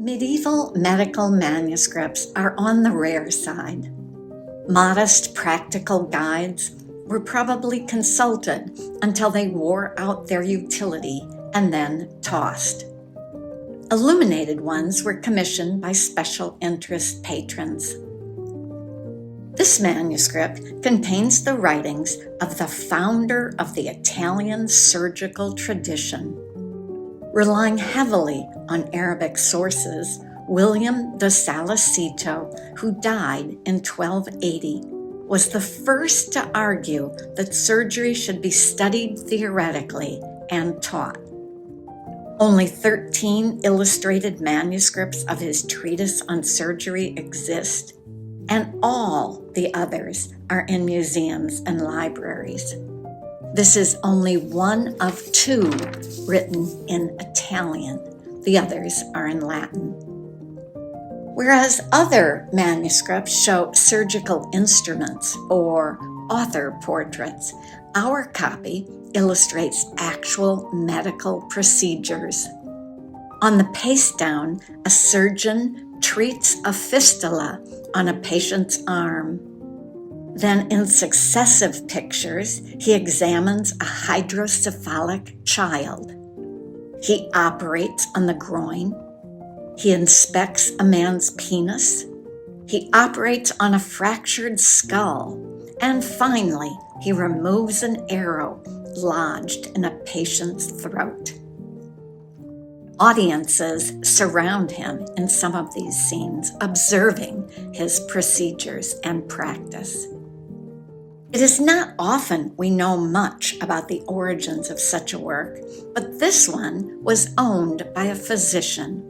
Medieval medical manuscripts are on the rare side. Modest practical guides were probably consulted until they wore out their utility and then tossed. Illuminated ones were commissioned by special interest patrons. This manuscript contains the writings of the founder of the Italian surgical tradition. Relying heavily on Arabic sources, William de Saliceto, who died in 1280, was the first to argue that surgery should be studied theoretically and taught. Only 13 illustrated manuscripts of his treatise on surgery exist, and all the others are in museums and libraries. This is only one of two written in Italian. The others are in Latin. Whereas other manuscripts show surgical instruments or author portraits, our copy illustrates actual medical procedures. On the paste down, a surgeon treats a fistula on a patient's arm. Then in successive pictures, he examines a hydrocephalic child. He operates on the groin. He inspects a man's penis. He operates on a fractured skull. And finally, he removes an arrow lodged in a patient's throat. Audiences surround him in some of these scenes, observing his procedures and practice. It is not often we know much about the origins of such a work, but this one was owned by a physician,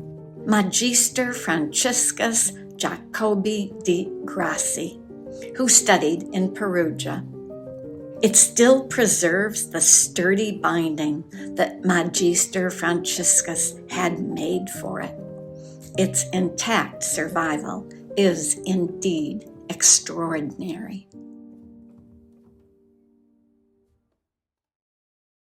Magister Franciscus Jacobi di Grassi, who studied in Perugia. It still preserves the sturdy binding that Magister Franciscus had made for it. Its intact survival is indeed extraordinary.